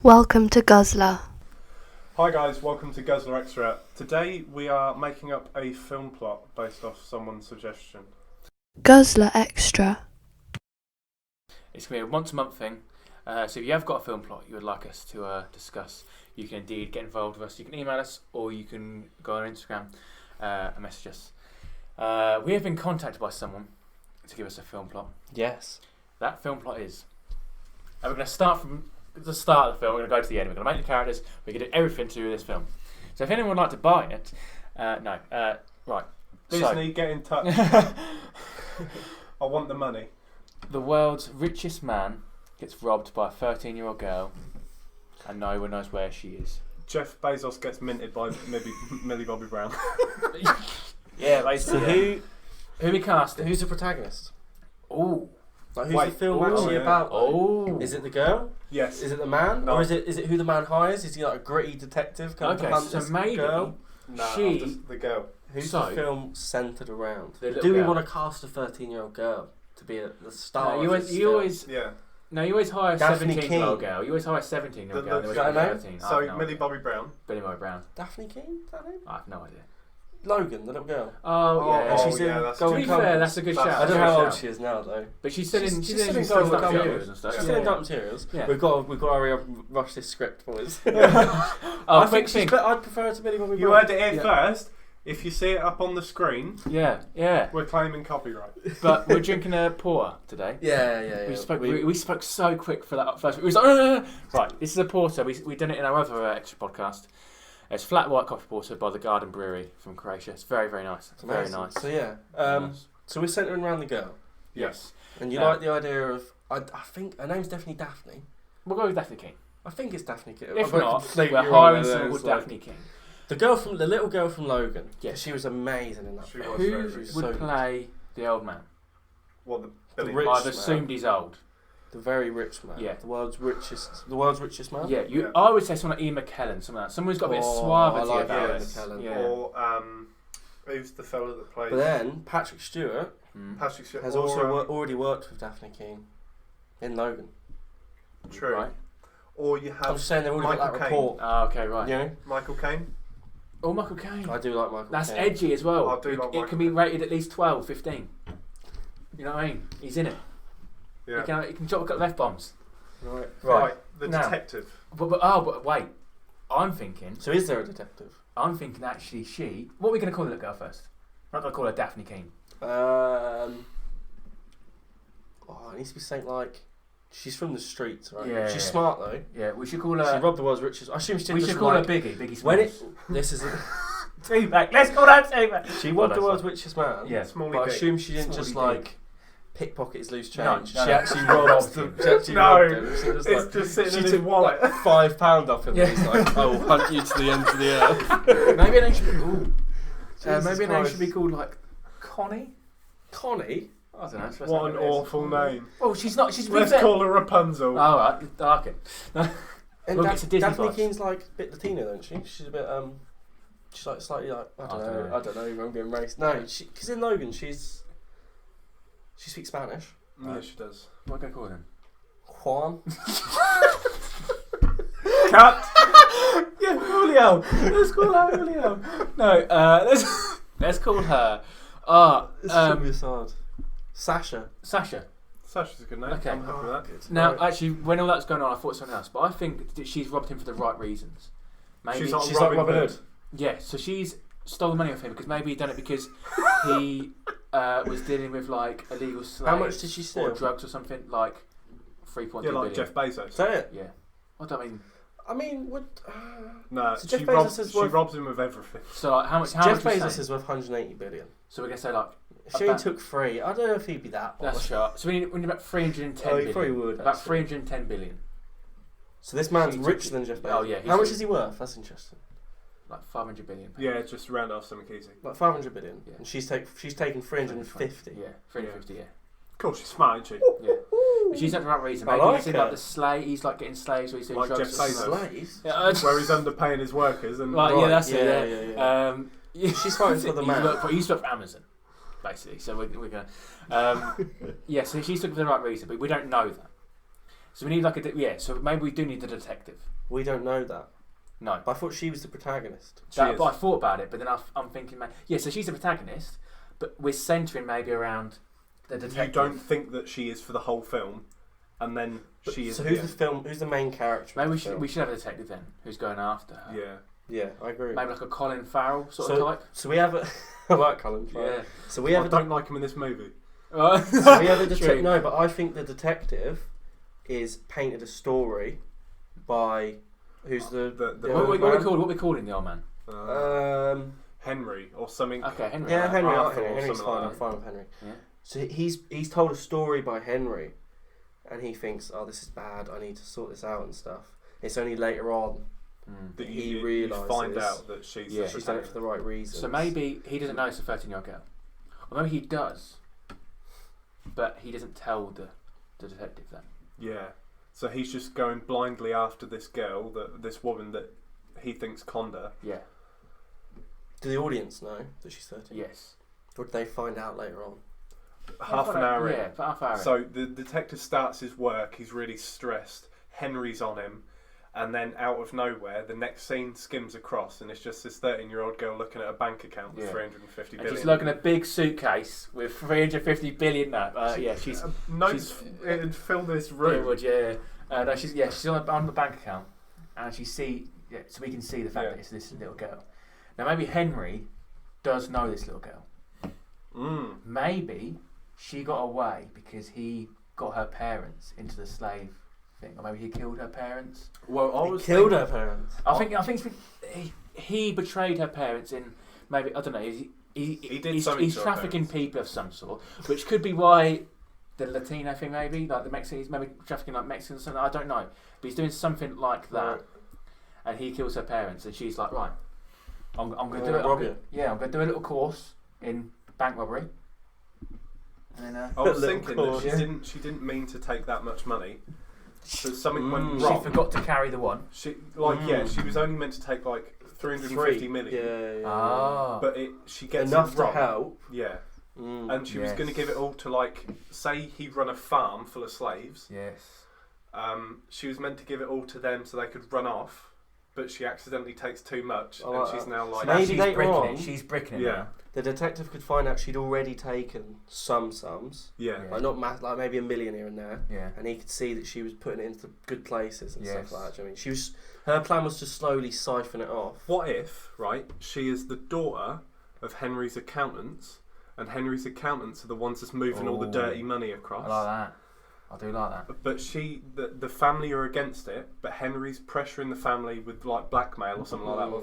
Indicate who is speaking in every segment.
Speaker 1: Welcome to Guzzlr.
Speaker 2: Hi guys, welcome to Guzzlr Xtra. Today we are making up a film plot based off someone's suggestion.
Speaker 1: Guzzlr Xtra.
Speaker 3: It's going to be a once a month thing. So if you have got a film plot you would like us to discuss, you can indeed get involved with us. You can email us or you can go on Instagram and message us. We have been contacted by someone to give us a film plot.
Speaker 4: Yes.
Speaker 3: That film plot is... we're going to start from the start of the film, we're going to go to the end. We're going to make the characters, we're going to do everything to do with this film. So if anyone would like to buy it, right.
Speaker 2: Disney, get in touch. I want the money.
Speaker 3: The world's richest man gets robbed by a 13-year-old girl and no one knows where she is.
Speaker 2: Jeff Bezos gets minted by Millie Bobby Brown.
Speaker 3: Yeah, basically.
Speaker 4: So
Speaker 3: who we casting?
Speaker 4: who's the protagonist?
Speaker 3: Oh.
Speaker 4: Like who's the film actually about?
Speaker 3: Oh.
Speaker 4: Is it the girl?
Speaker 2: Yes.
Speaker 4: Is it the man?
Speaker 2: No.
Speaker 4: Or is it who the man hires? Is he like a gritty detective coming to hunt this
Speaker 3: maybe
Speaker 4: girl?
Speaker 3: she...
Speaker 2: the girl.
Speaker 4: Who's
Speaker 3: So-
Speaker 4: the film centred around?
Speaker 3: The little
Speaker 4: Do we
Speaker 3: girl.
Speaker 4: want to cast a 13-year-old girl to be the star?
Speaker 3: No,
Speaker 4: of this
Speaker 3: you
Speaker 4: film?
Speaker 3: always...
Speaker 2: Yeah.
Speaker 3: No, you always hire a
Speaker 4: Daphne
Speaker 3: 17-year-old
Speaker 4: King.
Speaker 3: girl. You always hire a 17-year-old girl.
Speaker 2: The-
Speaker 3: They always
Speaker 4: got a
Speaker 3: hire
Speaker 4: name?
Speaker 3: 13.
Speaker 2: So Millie Bobby Brown.
Speaker 3: Billy Bobby Brown.
Speaker 4: Daphne King? Is that name?
Speaker 3: I have no idea.
Speaker 4: Logan, the little girl.
Speaker 3: Oh, yeah.
Speaker 4: And
Speaker 2: Oh,
Speaker 4: she's
Speaker 2: yeah,
Speaker 4: in
Speaker 2: that's
Speaker 3: To
Speaker 4: Golden
Speaker 3: be fair,
Speaker 4: Compass.
Speaker 3: that's a good
Speaker 2: That's-
Speaker 3: shout.
Speaker 4: I don't know
Speaker 3: That's a
Speaker 4: how
Speaker 3: good
Speaker 4: old
Speaker 3: shout.
Speaker 4: she is now though.
Speaker 3: But she's still in
Speaker 4: She's
Speaker 3: Golden
Speaker 4: still in Golden
Speaker 3: Materials
Speaker 4: Materials
Speaker 3: and stuff.
Speaker 4: She's
Speaker 3: Yeah.
Speaker 4: in Dark Materials.
Speaker 3: Yeah.
Speaker 4: We've got to hurry up and rush this script, boys.
Speaker 3: Oh,
Speaker 4: I
Speaker 3: quick
Speaker 4: think
Speaker 3: thing.
Speaker 4: I'd prefer her to Millie Bobby
Speaker 2: You
Speaker 4: Brown.
Speaker 2: heard it here first. If you see it up on the screen,
Speaker 3: Yeah.
Speaker 2: we're claiming copyright.
Speaker 3: But we're drinking a porter today.
Speaker 4: Yeah.
Speaker 3: We spoke so quick for that first. It was like, no. Right, this is a porter. We done it in our other extra podcast. It's flat white coffee porter by the Garden Brewery from Croatia. It's very, very nice. It's very
Speaker 4: Amazing.
Speaker 3: nice.
Speaker 4: So yeah,
Speaker 3: Very nice.
Speaker 4: so we're centering around the girl,
Speaker 3: Yes.
Speaker 4: and you
Speaker 3: Yeah.
Speaker 4: like the idea of. I think her name's definitely Daphne.
Speaker 3: We'll go with Daphne King.
Speaker 4: I think it's Daphne King.
Speaker 3: If
Speaker 4: I'm
Speaker 3: not,
Speaker 4: completely
Speaker 3: we're
Speaker 4: wrong
Speaker 3: hiring
Speaker 4: there,
Speaker 3: someone
Speaker 4: it's
Speaker 3: called
Speaker 4: like-
Speaker 3: Daphne King.
Speaker 4: The little girl from Logan.
Speaker 3: Yeah.
Speaker 4: She was amazing in that
Speaker 2: She
Speaker 4: film.
Speaker 2: was.
Speaker 3: Who
Speaker 2: very
Speaker 3: would
Speaker 2: good.
Speaker 4: So good.
Speaker 3: play the old man?
Speaker 2: What the
Speaker 4: The
Speaker 2: Billy?
Speaker 4: rich
Speaker 3: I've
Speaker 4: man.
Speaker 3: assumed he's old.
Speaker 4: The very rich man.
Speaker 3: Yeah.
Speaker 4: The world's richest man.
Speaker 3: Yeah,
Speaker 2: Yeah.
Speaker 3: I would say someone like Ian McKellen, someone who's got a bit of suavity
Speaker 4: I like
Speaker 3: about
Speaker 4: Ian
Speaker 3: it.
Speaker 4: McKellen.
Speaker 3: Yeah.
Speaker 2: Or who's the fella that plays?
Speaker 4: But then Patrick Stewart
Speaker 3: Mm.
Speaker 2: Patrick Stewart.
Speaker 4: has
Speaker 2: or,
Speaker 4: also already worked with Daphne King in Logan.
Speaker 2: True.
Speaker 3: Right.
Speaker 2: Or you
Speaker 4: I'm
Speaker 2: have
Speaker 4: just saying they've already got
Speaker 2: Michael
Speaker 4: that
Speaker 2: Caine.
Speaker 4: report.
Speaker 3: Oh, okay, right.
Speaker 4: You know?
Speaker 2: Michael Caine.
Speaker 3: Oh, Michael Caine.
Speaker 4: I do like Michael
Speaker 3: That's
Speaker 4: Caine.
Speaker 3: edgy as well.
Speaker 2: I do like
Speaker 3: it
Speaker 2: Michael
Speaker 3: can be rated at least 12, 15. You know what I mean? He's in it.
Speaker 2: Yeah.
Speaker 3: He can drop a couple of F-bombs.
Speaker 2: Right. The
Speaker 3: Now.
Speaker 2: detective.
Speaker 3: But wait. I'm thinking
Speaker 4: So is there a detective?
Speaker 3: actually what are we going to call the little girl first? We're not going to call her Daphne King.
Speaker 4: It needs to be something like she's from the streets, right?
Speaker 3: Yeah,
Speaker 4: She's
Speaker 3: yeah.
Speaker 4: smart though.
Speaker 3: Yeah, we should call
Speaker 4: She
Speaker 3: her...
Speaker 4: robbed the world's richest. I assume she did
Speaker 3: we
Speaker 4: just
Speaker 3: should call
Speaker 4: like,
Speaker 3: her Biggie. Biggie
Speaker 4: when it.
Speaker 3: Smalls.
Speaker 4: This is.
Speaker 3: T-Back. Let's call her T-Back.
Speaker 4: She
Speaker 3: Well,
Speaker 4: robbed the
Speaker 3: that's
Speaker 4: world's
Speaker 3: fine.
Speaker 4: richest man.
Speaker 3: Yeah.
Speaker 2: Smally
Speaker 4: But I
Speaker 2: big.
Speaker 4: assume she didn't
Speaker 3: Smally
Speaker 4: just
Speaker 3: big.
Speaker 4: like pickpocket his loose
Speaker 3: No,
Speaker 4: change.
Speaker 3: no,
Speaker 4: She
Speaker 3: no.
Speaker 4: actually robbed him. She actually
Speaker 2: No,
Speaker 4: robbed him. She just,
Speaker 2: It's
Speaker 4: like,
Speaker 2: just sitting
Speaker 4: she
Speaker 2: in his
Speaker 4: took
Speaker 2: wallet.
Speaker 4: like £5 off him.
Speaker 3: Yeah.
Speaker 4: And he's like, "I will hunt you to the ends of the earth."
Speaker 3: Maybe her name should be... Ooh.
Speaker 4: Jesus
Speaker 3: Maybe her name
Speaker 4: Christ.
Speaker 3: should be called, like, Connie?
Speaker 4: Connie.
Speaker 3: I don't know.
Speaker 2: What an awful name.
Speaker 3: Oh, she's not... She's
Speaker 2: Let's call her Rapunzel.
Speaker 3: Oh, right. I like it.
Speaker 4: And
Speaker 3: Look, it's a Disney
Speaker 4: Daphne
Speaker 3: vibes.
Speaker 4: King's like a bit Latina, isn't she? She's a bit she's like slightly like I don't know. I'm getting racist. No, because in Logan she speaks Spanish.
Speaker 2: Yeah, she does.
Speaker 3: What are we going to call him?
Speaker 4: Juan.
Speaker 2: Cut.
Speaker 3: Yeah, Julio. Let's call her Julio. No, let's call her...
Speaker 4: This is gonna be hard. Sasha.
Speaker 3: Sasha.
Speaker 2: Sasha's a good name.
Speaker 3: Okay.
Speaker 2: I'm happy with that.
Speaker 3: Now,
Speaker 4: Right.
Speaker 3: actually, when all that's going on, I thought something else. But I think that she's robbed him for the right reasons. Maybe
Speaker 2: She's not
Speaker 4: She's like Robin Hood.
Speaker 3: Yeah, so she's stole the money off him because maybe he done it because he was dealing with like illegal slaves.
Speaker 4: How much did she steal?
Speaker 3: Or drugs or something like 3.2
Speaker 2: Yeah, like
Speaker 3: billion.
Speaker 2: Jeff Bezos.
Speaker 4: Is that it?
Speaker 3: Yeah. I don't mean.
Speaker 4: I mean, would
Speaker 2: No,
Speaker 4: So Jeff
Speaker 2: she,
Speaker 4: Bezos
Speaker 2: robs,
Speaker 4: is
Speaker 2: she
Speaker 4: worth-
Speaker 2: robs him of everything.
Speaker 3: So like, how much? How
Speaker 4: Jeff
Speaker 3: much you
Speaker 4: Bezos
Speaker 3: saying?
Speaker 4: is worth 180 billion.
Speaker 3: So we're gonna say like
Speaker 4: If she only
Speaker 3: About-
Speaker 4: took 3, I don't know if he'd be that.
Speaker 3: that's
Speaker 4: bothered.
Speaker 3: sharp. So we need about 310
Speaker 4: Oh, he
Speaker 3: billion.
Speaker 4: probably would,
Speaker 3: About
Speaker 4: actually.
Speaker 3: 310 billion.
Speaker 4: So this man's
Speaker 3: She took
Speaker 4: richer
Speaker 3: it-
Speaker 4: than Jeff Bezos.
Speaker 3: Oh, yeah, he's
Speaker 4: How much
Speaker 3: rich.
Speaker 4: is he worth? That's interesting.
Speaker 3: Like 500 billion.
Speaker 2: Yeah, just round off something easy.
Speaker 4: Like 500 billion.
Speaker 3: Yeah.
Speaker 4: And she's taken 350.
Speaker 3: Yeah, 350. Yeah.
Speaker 2: Of course, she's smart, isn't she?
Speaker 3: Yeah. But she's not the right reason.
Speaker 4: I
Speaker 3: Maybe
Speaker 4: like
Speaker 3: he's in
Speaker 4: her.
Speaker 3: like the slave. He's like getting slaves, or he's doing
Speaker 2: Like
Speaker 3: drugs.
Speaker 2: Jeff
Speaker 3: or something.
Speaker 2: Bezos.
Speaker 4: Slaves?
Speaker 3: Yeah,
Speaker 2: Where he's underpaying his workers and
Speaker 3: Right, yeah, that's it.
Speaker 4: yeah.
Speaker 3: Yeah.
Speaker 4: She's fighting for the man.
Speaker 3: He's worked for Amazon, basically. So we're gonna. Yeah, so she's looking for the right reason, but we don't know that. So we need like so maybe we do need the detective.
Speaker 4: We don't know that.
Speaker 3: No.
Speaker 4: But I thought she was the protagonist.
Speaker 3: But I thought about it, but then I'm thinking, so she's the protagonist, but we're centering maybe around the detective.
Speaker 2: You don't think that she is for the whole film, and then she is.
Speaker 4: So who's the main character?
Speaker 3: Maybe we should have a detective then, who's going after her.
Speaker 2: Yeah.
Speaker 4: Yeah, I agree.
Speaker 3: Maybe like a Colin Farrell sort of type.
Speaker 4: So we have I like Colin Farrell.
Speaker 3: Yeah.
Speaker 4: So we have
Speaker 2: I don't like him in this movie.
Speaker 4: So we have a detective. No, but I think the detective is painted a story by who's the
Speaker 3: what we calling the old man?
Speaker 2: Henry or something.
Speaker 3: Okay, Henry.
Speaker 4: Yeah, Henry.
Speaker 2: Arthur or
Speaker 4: Henry's
Speaker 2: something
Speaker 4: fine.
Speaker 2: like
Speaker 4: I'm fine with Henry.
Speaker 3: Yeah.
Speaker 4: So he's told a story by Henry, and he thinks, oh, this is bad. I need to sort this out and stuff. It's only later on
Speaker 2: that
Speaker 4: he
Speaker 2: you
Speaker 4: realises
Speaker 2: find out that she's
Speaker 4: done it for the right reasons.
Speaker 3: So maybe he doesn't know it's a 13-year-old girl, or maybe he does, but he doesn't tell the detective then.
Speaker 2: Yeah. So he's just going blindly after this girl, this woman that he thinks conned her.
Speaker 3: Yeah.
Speaker 4: Do the audience know that she's 13?
Speaker 3: Yes.
Speaker 4: Or do they find out later on?
Speaker 2: Half an hour in.
Speaker 3: Yeah, half hour in.
Speaker 2: So the detective starts his work, he's really stressed, Henry's on him, and then out of nowhere, the next scene skims across, and it's just this 13-year-old girl looking at a bank account with 350 billion.
Speaker 3: And she's looking at a big suitcase with 350 billion. She's
Speaker 2: notes and fill this room.
Speaker 3: No, she's on the bank account, and so we can see the fact that it's this little girl. Now maybe Henry does know this little girl. Maybe she got away because he got her parents into the slave thing, or maybe he killed her parents.
Speaker 2: Well,
Speaker 4: he killed her parents.
Speaker 3: I think he betrayed her parents in maybe I don't know. He's trafficking people of some sort, which could be why the Latino thing maybe like the Mexicans maybe trafficking like Mexicans or something. I don't know, but he's doing something like that, and he kills her parents, and she's like, right, I'm going to do it. I'm going to do a little course in bank robbery. And then,
Speaker 2: I was thinking that she didn't mean to take that much money. But something went wrong.
Speaker 3: She forgot to carry the one.
Speaker 2: She was only meant to take like 350 million.
Speaker 3: Yeah.
Speaker 2: But she gets
Speaker 4: enough
Speaker 2: it wrong.
Speaker 4: to help.
Speaker 2: Yeah. And she was going to give it all to say he'd run a farm full of slaves.
Speaker 3: Yes.
Speaker 2: She was meant to give it all to them so they could run off, but she accidentally takes too much, and she's now like.
Speaker 4: So maybe
Speaker 3: she's
Speaker 4: later on,
Speaker 3: she's bricking it.
Speaker 2: Yeah.
Speaker 3: Now.
Speaker 4: The detective could find out she'd already taken some sums.
Speaker 2: Yeah.
Speaker 4: Like not like maybe $1 million here and there.
Speaker 3: Yeah.
Speaker 4: And he could see that she was putting it into good places and stuff like that. Do you know what I mean, her plan was to slowly siphon it off.
Speaker 2: What if, right? She is the daughter of Henry's accountants, and Henry's accountants are the ones that's moving all the dirty money across.
Speaker 3: I like that. I do like that.
Speaker 2: But the family are against it, but Henry's pressuring the family with like blackmail or something like that. Or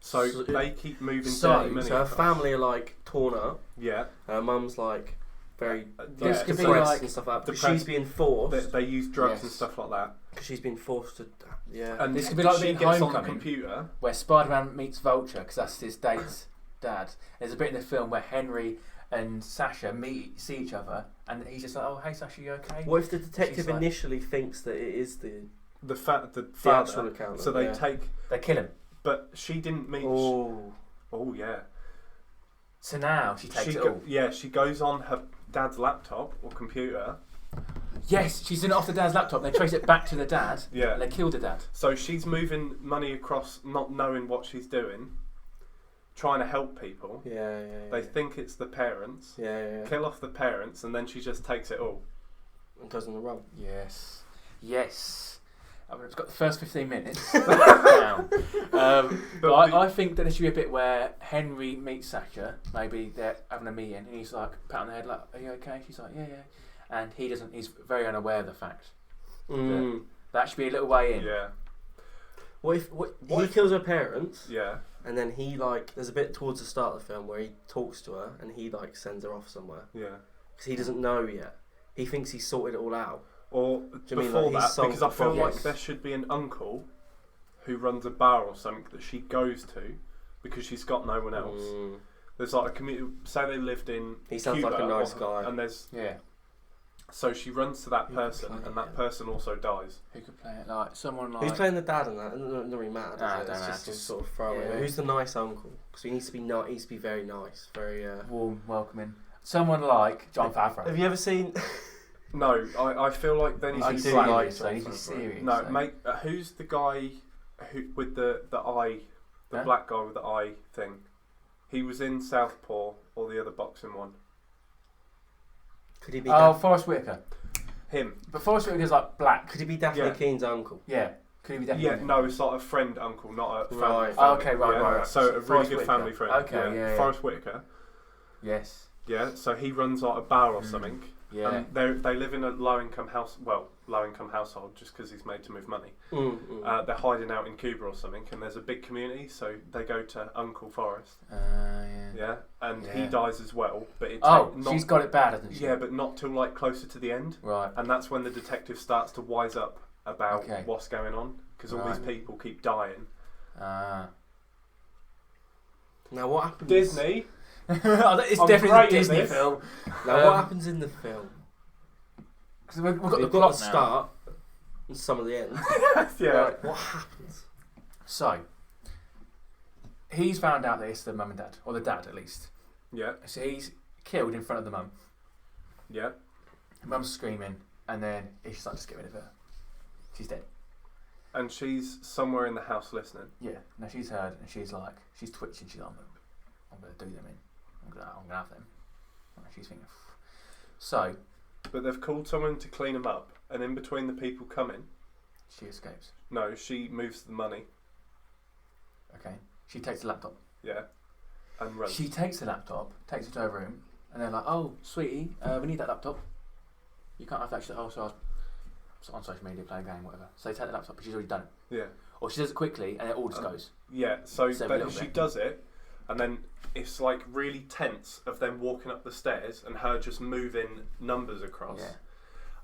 Speaker 2: so they keep moving dirty money.
Speaker 4: So her
Speaker 2: across.
Speaker 4: family are like torn up.
Speaker 2: Yeah.
Speaker 4: Her mum's like very
Speaker 3: This could be
Speaker 4: depressed
Speaker 3: like
Speaker 4: and stuff like that. Because she's being forced.
Speaker 2: They use drugs and stuff like that.
Speaker 4: Because she's been forced to. Yeah.
Speaker 2: And
Speaker 3: this could be like
Speaker 2: she
Speaker 3: the
Speaker 2: gets on the
Speaker 3: Homecoming,
Speaker 2: computer
Speaker 3: where Spider-Man meets Vulture, because that's his date's dad. There's a bit in the film where Henry and Sasha see each other, and he's just like, "Oh, hey, Sasha, you okay?"
Speaker 4: What if the detective initially thinks that it is the
Speaker 2: father,
Speaker 4: actual accountant?
Speaker 2: so they
Speaker 3: kill him.
Speaker 2: But she didn't meet.
Speaker 4: Oh
Speaker 2: yeah.
Speaker 3: So now she takes it all.
Speaker 2: Yeah, she goes on her dad's laptop or computer.
Speaker 3: Yes, she's doing it off the dad's laptop. They trace it back to the dad.
Speaker 2: Yeah.
Speaker 3: And they kill the dad.
Speaker 2: So she's moving money across, not knowing what she's doing, trying to help people.
Speaker 4: Yeah.
Speaker 2: They think it's the parents.
Speaker 4: Yeah.
Speaker 2: Kill off the parents, and then she just takes it all.
Speaker 4: And goes on the run.
Speaker 3: Yes. I've got the first 15 minutes down. But I think that there should be a bit where Henry meets Sasha. Maybe they're having a meeting, and he's like, pat on the head, like, "Are you okay?" She's like, "Yeah." And he doesn't. He's very unaware of the fact. That should be a little way in.
Speaker 2: Yeah.
Speaker 4: What if he kills her parents?
Speaker 2: Yeah.
Speaker 4: And then he there's a bit towards the start of the film where he talks to her and he sends her off somewhere.
Speaker 2: Yeah.
Speaker 4: Because he doesn't know yet. He thinks he's sorted it all out.
Speaker 2: Or before that, because I feel like there should be an uncle who runs a bar or something that she goes to because she's got no one else. There's like a community. Say they lived in.
Speaker 4: He sounds
Speaker 2: Cuba,
Speaker 4: like a nice guy.
Speaker 2: And there's
Speaker 3: Yeah.
Speaker 2: So she runs to that person, and that person also dies.
Speaker 3: Who could play it? Like someone like.
Speaker 4: Who's playing the dad in that? It doesn't really matter.
Speaker 3: Nah,
Speaker 4: It's
Speaker 3: don't
Speaker 4: just
Speaker 3: know,
Speaker 4: some sort of throwaway.
Speaker 3: yeah.
Speaker 4: Who's the nice uncle? Because he needs to be he needs to be very nice, very.
Speaker 3: Warm, welcoming. Someone like John Favreau.
Speaker 4: Have you ever seen?
Speaker 2: No, I feel like then
Speaker 3: I
Speaker 2: he's
Speaker 3: do
Speaker 2: black.
Speaker 3: like so. He's serious.
Speaker 2: No,
Speaker 3: so.
Speaker 2: mate. Who's the guy who with the eye, the black guy with the eye thing? He was in Southpaw or the other boxing one.
Speaker 4: Could he be?
Speaker 3: Forrest Whitaker.
Speaker 2: Him.
Speaker 3: But Forrest Whitaker's like black.
Speaker 4: Could he be Daphne Keene's uncle?
Speaker 3: Yeah. Could he be Daphne?
Speaker 2: Yeah, no, it's like a friend uncle, not a family.
Speaker 4: Right.
Speaker 2: family.
Speaker 3: Okay, right.
Speaker 2: So a really
Speaker 3: Forrest
Speaker 2: good
Speaker 3: Whitaker.
Speaker 2: family friend.
Speaker 3: Okay, yeah.
Speaker 2: Forrest Whitaker.
Speaker 3: Yes.
Speaker 2: Yeah, so he runs like a bar or something.
Speaker 3: Yeah.
Speaker 2: And they live in a low-income household just because he's made to move money. They're hiding out in Cuba or something, and there's a big community, so they go to Uncle Forrest. Yeah, and he dies as well, but
Speaker 3: she's got it bad, hasn't she?
Speaker 2: Yeah, but not till like closer to the end.
Speaker 3: Right.
Speaker 2: And that's when the detective starts to wise up about what's going on, because all these people keep dying.
Speaker 4: Now what happens?
Speaker 2: Disney.
Speaker 3: It's
Speaker 2: I'm
Speaker 3: definitely
Speaker 2: great
Speaker 3: a
Speaker 2: at
Speaker 3: Disney
Speaker 2: this.
Speaker 3: film.
Speaker 4: Now what happens in the film?
Speaker 3: Because we've got the
Speaker 4: We've
Speaker 3: plot
Speaker 4: got the
Speaker 3: now.
Speaker 4: start and some of the end.
Speaker 2: Yeah.
Speaker 3: Right.
Speaker 4: What happens?
Speaker 3: So, he's found out that it's the mum and dad, or the dad at least.
Speaker 2: Yeah.
Speaker 3: So he's killed in front of the mum.
Speaker 2: Yeah.
Speaker 3: Mum's screaming, and then he's just like, just get rid of her. She's dead.
Speaker 2: And she's somewhere in the house listening.
Speaker 3: Yeah. Now she's heard, and she's like, she's twitching. She's like, I'm going to do them in. I'm going to have them. And she's thinking. So.
Speaker 2: But they've called someone to clean them up, and in between the people coming,
Speaker 3: She escapes.
Speaker 2: no, she moves the money.
Speaker 3: Okay. She takes the laptop.
Speaker 2: Yeah. And runs.
Speaker 3: She takes the laptop, takes it to her room, and they're like, "Oh, sweetie, we need that laptop. You can't have that." She's like, "Oh, so I was on social media, play a game, whatever." So they take the laptop, but she's already done it.
Speaker 2: Yeah.
Speaker 3: Or she does it quickly, and it all just goes.
Speaker 2: Yeah. So
Speaker 3: Little
Speaker 2: she
Speaker 3: bit.
Speaker 2: does it, and then it's like really tense of them walking up the stairs and her just moving numbers across.
Speaker 3: Yeah.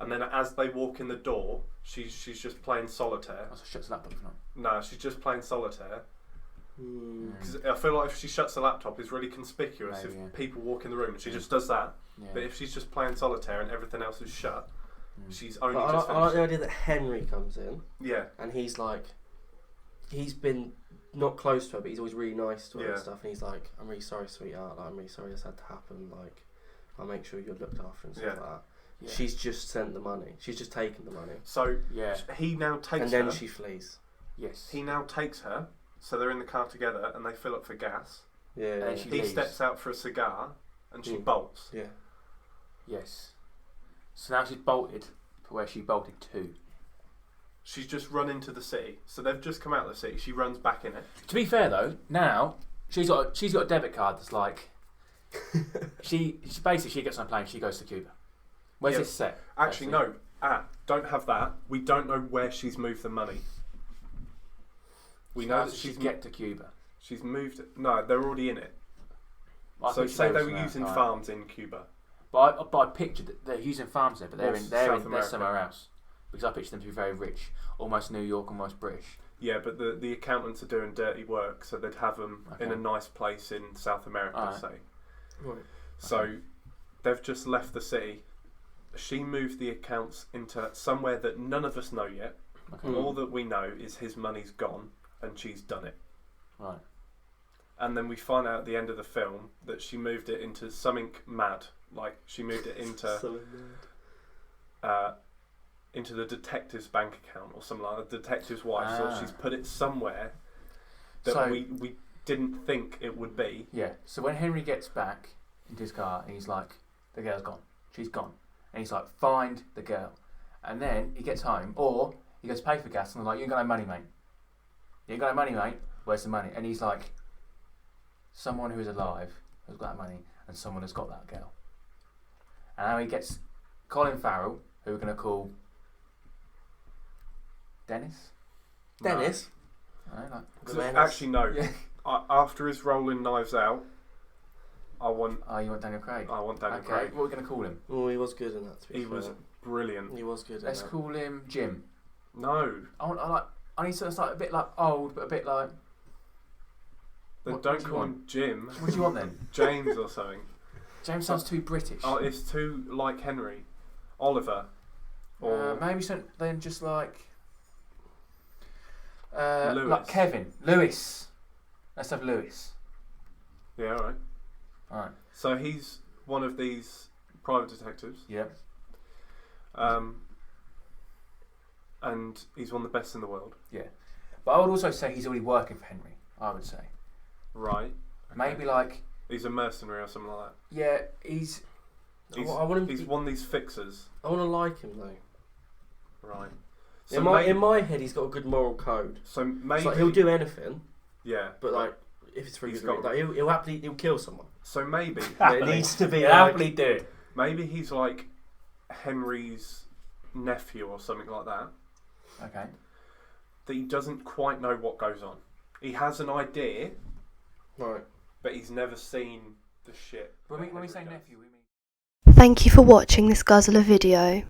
Speaker 2: And then as they walk in the door, she's just playing solitaire.
Speaker 3: Oh, so she shuts the laptop off.
Speaker 2: No, she's just playing solitaire. Because I feel like if she shuts the laptop, it's really conspicuous if people walk in the room and she just does that.
Speaker 3: Yeah.
Speaker 2: But if she's just playing solitaire and everything else is shut, she's only
Speaker 4: But
Speaker 2: just
Speaker 4: I like
Speaker 2: finished.
Speaker 4: the idea that Henry comes in.
Speaker 2: Yeah.
Speaker 4: And he's like, he's been not close to her, but he's always really nice to her
Speaker 2: Yeah.
Speaker 4: and stuff. And he's like, "I'm really sorry, sweetheart. Like, I'm really sorry this had to happen. Like, I'll make sure you're looked after and stuff like that."
Speaker 3: Yeah.
Speaker 4: She's just sent the money. She's just taken the money.
Speaker 2: So
Speaker 3: Yeah.
Speaker 2: he now takes
Speaker 4: And then
Speaker 2: her.
Speaker 4: she flees.
Speaker 3: Yes.
Speaker 2: He now takes her. So they're in the car together and they fill up for gas.
Speaker 4: Yeah.
Speaker 3: And she
Speaker 2: He
Speaker 3: leaves.
Speaker 2: steps out for a cigar and she
Speaker 4: Mm.
Speaker 2: bolts.
Speaker 4: Yeah.
Speaker 3: Yes. So now she's bolted to where she bolted to.
Speaker 2: She's just run into the city. So they've just come out of the city. She runs back in it.
Speaker 3: To be fair though, now she's got a debit card that's like she basically she gets on a plane, she goes to Cuba. Where's this set?
Speaker 2: Actually, no. Don't have that. We don't know where she's moved the money. We know that
Speaker 3: she's get to Cuba.
Speaker 2: She's moved it. No, they're already in it.
Speaker 3: Well, I
Speaker 2: So
Speaker 3: thought
Speaker 2: say
Speaker 3: she
Speaker 2: they
Speaker 3: was
Speaker 2: were
Speaker 3: from
Speaker 2: using
Speaker 3: outside.
Speaker 2: farms in Cuba.
Speaker 3: But I pictured that they're using farms there, but they're
Speaker 2: South America.
Speaker 3: somewhere else. Because I pictured them to be very rich, almost New York, almost British.
Speaker 2: Yeah, but the accountants are doing dirty work, so they'd have them in a nice place in South America, say.
Speaker 4: Right.
Speaker 2: So they've just left the city. She moved the accounts into somewhere that none of us know yet.
Speaker 3: Okay.
Speaker 2: All that we know is his money's gone and she's done it.
Speaker 3: Right.
Speaker 2: And then we find out at the end of the film that she moved it into something mad. Like she moved it into the detective's bank account or something like that. The detective's wife. So she's put it somewhere that we didn't think it would be.
Speaker 3: Yeah. So when Henry gets back into his car, and he's like, "The girl's gone. She's gone." And he's like, "Find the girl." And then he gets home, or he goes to pay for gas, and they're like, "You ain't got no money, mate. You ain't got no money, mate. Where's the money?" And he's like, "Someone who's alive has got that money, and someone has got that girl." And now he gets Colin Farrell, who we're going to call Dennis.
Speaker 4: Dennis?
Speaker 3: I don't know.
Speaker 2: So actually, no.
Speaker 3: Yeah.
Speaker 2: After his role in Knives Out, I want
Speaker 3: Oh, you want Daniel Craig?
Speaker 2: Daniel
Speaker 3: Okay,
Speaker 2: Craig.
Speaker 3: what are we going to call him?
Speaker 4: Oh, he was good in that. To be
Speaker 2: He
Speaker 4: fair.
Speaker 2: was brilliant.
Speaker 4: He was good.
Speaker 3: Let's
Speaker 4: in that.
Speaker 3: call him Jim.
Speaker 2: No,
Speaker 3: I need something that's like a bit like old, but a bit like.
Speaker 2: then
Speaker 3: What
Speaker 2: don't
Speaker 3: do you
Speaker 2: call
Speaker 3: want?
Speaker 2: him Jim.
Speaker 3: What do you want then?
Speaker 2: James or something.
Speaker 3: James sounds too British.
Speaker 2: Oh, it's too like Henry. Oliver. Or
Speaker 3: Maybe something then just like.
Speaker 2: Lewis.
Speaker 3: Like Kevin. Lewis. Let's have Lewis.
Speaker 2: yeah, alright.
Speaker 3: Alright.
Speaker 2: So he's one of these private detectives.
Speaker 3: Yeah.
Speaker 2: And he's one of the best in the world.
Speaker 3: Yeah. But I would also say he's already working for Henry, I would say.
Speaker 2: Right.
Speaker 3: Maybe like...
Speaker 2: He's a mercenary or something like that.
Speaker 3: Yeah, he's
Speaker 2: He's one of these fixers.
Speaker 4: I want to like him though.
Speaker 2: Right.
Speaker 4: So in my head, he's got a good moral code.
Speaker 2: So maybe
Speaker 4: it's like he'll do anything.
Speaker 2: Yeah.
Speaker 4: But like, if it's for
Speaker 2: he's
Speaker 4: good,
Speaker 2: got
Speaker 4: like he'll kill someone.
Speaker 2: So maybe
Speaker 4: it needs to be
Speaker 3: happily do it.
Speaker 2: Maybe he's like Henry's nephew or something like that.
Speaker 3: Okay.
Speaker 2: That he doesn't quite know what goes on. He has an idea,
Speaker 4: right?
Speaker 2: But he's never seen the shit.
Speaker 3: When we say nephew, we mean.
Speaker 1: Thank you for watching this Guzzlr video.